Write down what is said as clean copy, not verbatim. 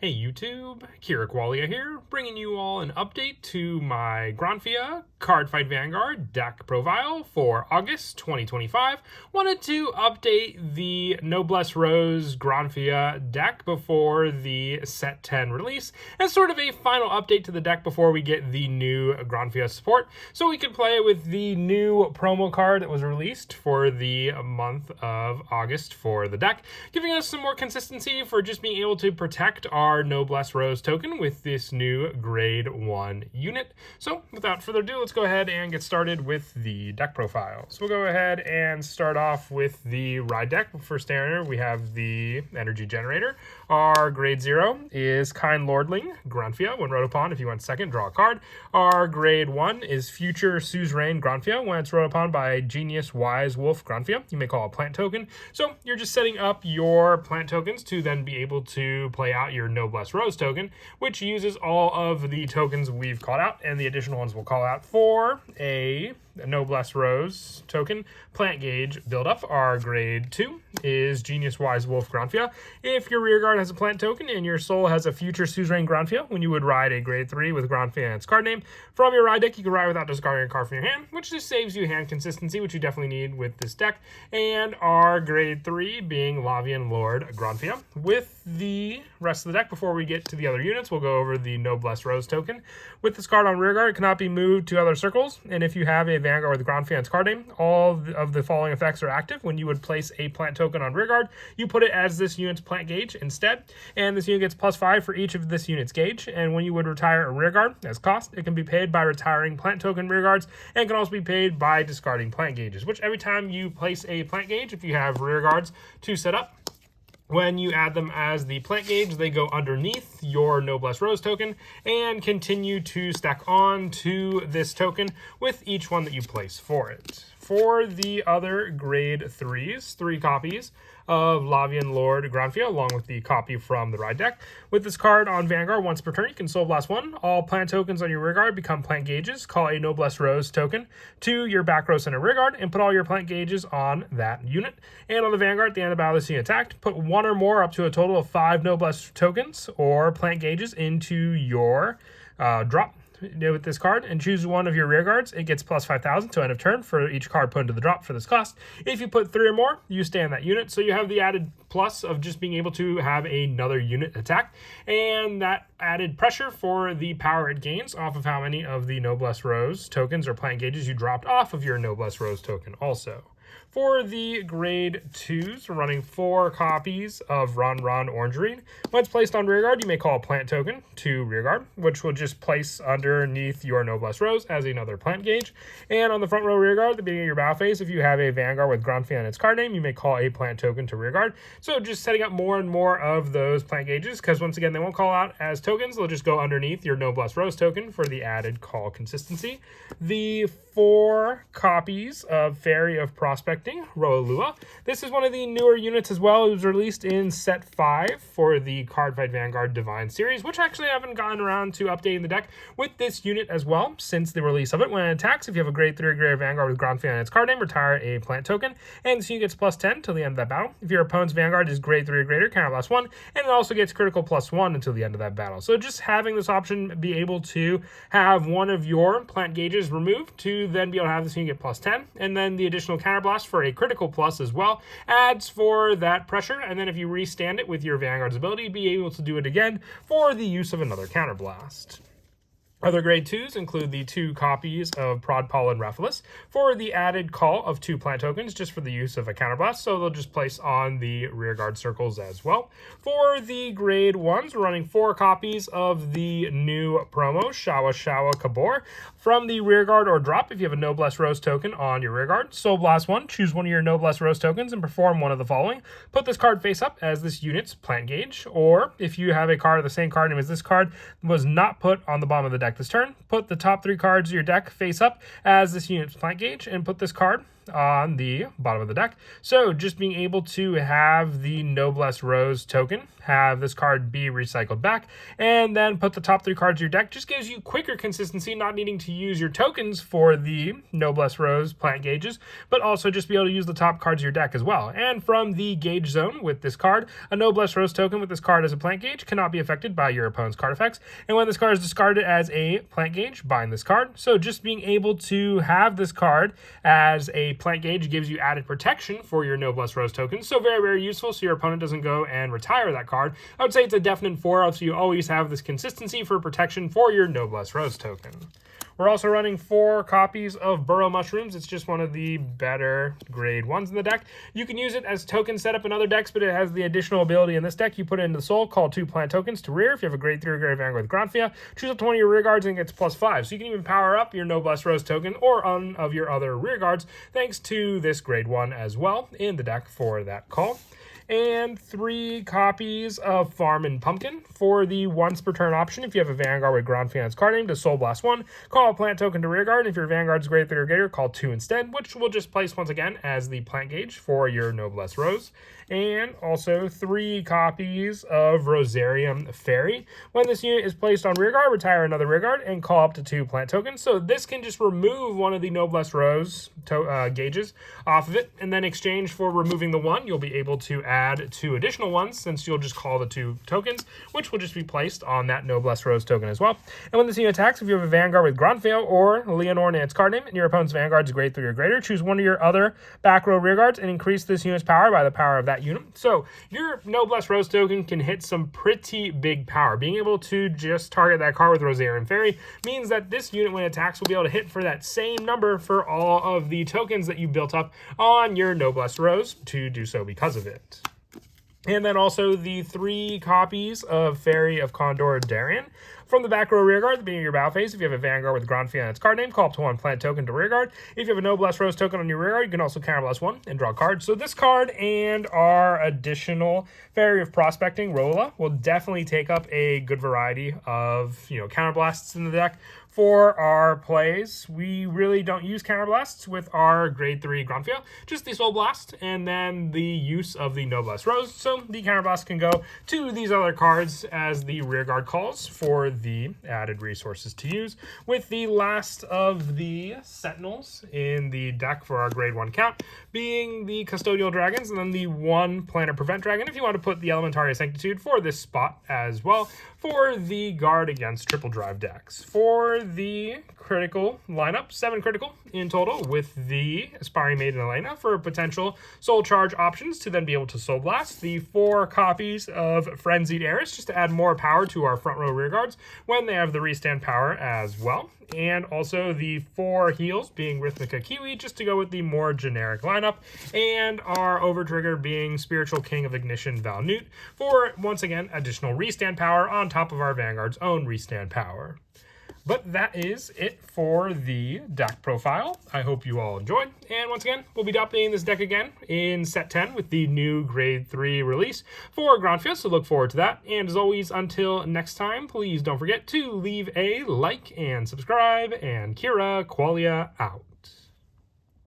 Hey YouTube, Qualia here, bringing you all an update to my Granfia Cardfight Vanguard deck profile for August 2025. Wanted to update the Noblesserose Granfia deck before the set 10 release, as sort of a final update to the deck before we get the new Granfia support, so we can play with the new promo card that was released for the month of August for the deck, giving us some more consistency for just being able to protect our Noblesserose token with this new grade 1 unit. So without further ado, let's go ahead and get started with the deck profile. So we'll go ahead and start off with the ride deck. For standard, we have the energy generator. Our grade 0 is Kind Lordling Granfia. When wrote upon, if you went second, draw a card. Our grade 1 is Future Suzerain Granfia. When it's wrote upon by Genius Wise Wolf Granfia, you may call a plant token. So you're just setting up your plant tokens to then be able to play out your Noblesserose token, which uses all of the tokens we've called out, and the additional ones we'll call out for a Noblesserose token plant gauge buildup. Our grade 2 is Genius Wise Wolf Granfia. If your rear guard has a plant token and your soul has a Future Suzerain Granfia, when you would ride a grade 3 with Granfia and its card name from your ride deck, you can ride without discarding a card from your hand, which just saves you hand consistency, which you definitely need with this deck. And our grade 3 being Lavian Lord Granfia. With the rest of the deck, before we get to the other units, we'll go over the Noblesserose token. With this card on rear guard, it cannot be moved to other circles, and if you have a Vanguard with Granfia and its card name, all of the following effects are active. When you would place a plant token on rear guard, you put it as this unit's plant gauge instead, and this unit gets +5 for each of this unit's gauge. And when you would retire a rear guard as cost, it can be paid by retiring plant token rear guards, and can also be paid by discarding plant gauges, which every time you place a plant gauge, if you have rear guards to set up, when you add them as the plant gauge, they go underneath your Noblesserose token and continue to stack on to this token with each one that you place for it. For the other grade 3s, 3 copies of Lavian Lord Granfia, along with the copy from the ride deck. With this card on Vanguard, once per turn, you can Soul Blast 1. All plant tokens on your rear guard become plant gauges. Call a Noblesserose token to your back row center rear guard and put all your plant gauges on that unit. And on the Vanguard, at the end of battle, this unit attacked, put 1 or more up to a total of 5 Noblesse tokens or plant gauges into your drop with this card, and choose one of your rear guards. It gets +5,000 to end of turn for each card put into the drop for this cost. If you put 3 or more, you stay on that unit, so you have the added plus of just being able to have another unit attack, and that added pressure for the power it gains off of how many of the Noblesserose tokens or plant gauges you dropped off of your Noblesserose token also. For the grade 2s, we're running 4 copies of Ron Orangerine. When it's placed on rear guard, you may call a plant token to rear guard, which will just place underneath your Noblesserose as another plant gauge. And on the front row rear guard, at the beginning of your battle phase, if you have a Vanguard with Granfia and its card name, you may call a plant token to rear guard. So just setting up more and more of those plant gauges, because once again, they won't call out as tokens. They'll just go underneath your Noblesserose token for the added call consistency. The 4 copies of Fairy of Prospecting, Roalua. This is one of the newer units as well. It was released in set 5 for the Cardfight Vanguard Divine series, which actually I haven't gotten around to updating the deck with this unit as well since the release of it. When it attacks, if you have a grade 3 grade Vanguard with Granfia and its card name, retire a plant token, and this unit gets +10 till the end of that battle. If your opponent's Vanguard is grade 3 or greater, counterblast 1, and it also gets critical +1 until the end of that battle. So just having this option, be able to have one of your plant gauges removed to then be able to have this unit get +10, and then the additional counterblast for a critical plus as well adds for that pressure, and then if you restand it with your Vanguard's ability, be able to do it again for the use of another counterblast. Other grade 2s include the 2 copies of Prod Pollen Raphaelis for the added call of 2 plant tokens just for the use of a counterblast, so they'll just place on the rear guard circles as well. For the grade 1s, we're running 4 copies of the new promo, Shawa Kabor. From the rear guard or drop, if you have a Noblesserose token on your rear guard, Soul Blast 1, choose one of your Noblesserose tokens and perform one of the following. Put this card face up as this unit's plant gauge, or if you have a card of the same card name as this card was not put on the bottom of the deck this turn, put the top 3 cards of your deck face up as this unit's plant gauge, and put this card on the bottom of the deck. So just being able to have the Noblesserose token, have this card be recycled back, and then put the top 3 cards of your deck just gives you quicker consistency, not needing to use your tokens for the Noblesserose plant gauges, but also just be able to use the top cards of your deck as well. And from the gauge zone with this card, a Noblesserose token with this card as a plant gauge cannot be affected by your opponent's card effects. And when this card is discarded as a plant gauge, bind this card. So just being able to have this card as a plant gauge gives you added protection for your Noblesserose tokens. So very, very useful so your opponent doesn't go and retire that card. I would say it's a definite 4, so you always have this consistency for protection for your Noblesserose token. We're also running 4 copies of Burrow Mushrooms. It's just one of the better grade 1s in the deck. You can use it as token setup in other decks, but it has the additional ability in this deck. You put it into the soul, call 2 plant tokens to rear. If you have a grade 3 or grade Vanguard with Granfia, choose up to 1 of your rear guards and it gets +5. So you can even power up your Noblesserose token or one of your other rear guards thanks to this grade 1 as well in the deck for that call. And 3 copies of Farm and Pumpkin for the once per turn option. If you have a Vanguard with Granfia's card name, to Soul Blast 1, call a plant token to rear guard. If your Vanguard's grade 3 or greater, call 2 instead, which will just place once again as the plant gauge for your Noblesserose. And also 3 copies of Rosarium Fairy. When this unit is placed on rear guard, retire another rear guard and call up to 2 plant tokens. So this can just remove one of the Noblesserose gauges off of it, and then exchange for removing the 1, you'll be able to add 2 additional ones, since you'll just call the 2 tokens, which will just be placed on that Noblesserose token as well. And when this unit attacks, if you have a Vanguard with Granfia or Leonore Nance card name, and your opponent's Vanguard's grade 3 or greater, choose one of your other back row rear guards and increase this unit's power by the power of that unit. So your Noblesserose token can hit some pretty big power. Being able to just target that card with Rosarium Fairy means that this unit, when it attacks, will be able to hit for that same number for all of the tokens that you built up on your Noblesserose to do so because of it. And then also the 3 copies of Fairy of Condor Darien. From the back row rear guard at the beginning of your battle phase, if you have a Vanguard with Granfia and its card name, call up to 1 plant token to rear guard. If you have a Noblesserose token on your rear guard, you can also counterblast 1 and draw a card. So this card and our additional Fairy of Prospecting, Rolla, will definitely take up a good variety of counterblasts in the deck. For our plays, we really don't use counterblasts with our grade 3 Granfia, just the Soul Blast and then the use of the Noblesserose. So the counterblast can go to these other cards as the rear guard calls for the added resources to use, with the last of the Sentinels in the deck for our grade 1 count being the Custodial Dragons, and then the 1 Planet Prevent Dragon if you want to put the Elementaria Sanctitude for this spot as well for the guard against triple drive decks. For the critical lineup, 7 critical in total with the Aspiring Maiden Elena for potential soul charge options to then be able to soul blast. The 4 copies of Frenzied Heiress just to add more power to our front row rear guards when they have the restand power as well. And also the 4 heals being Rhythmica Kiwi just to go with the more generic lineup, and our overtrigger being Spiritual King of Ignition Valnute for, once again, additional restand power on top of our Vanguard's own restand power. But that is it for the deck profile. I hope you all enjoyed. And once again, we'll be updating this deck again in set 10 with the new grade 3 release for Granfia, so look forward to that. And as always, until next time, please don't forget to leave a like and subscribe, and Kira Qualia out.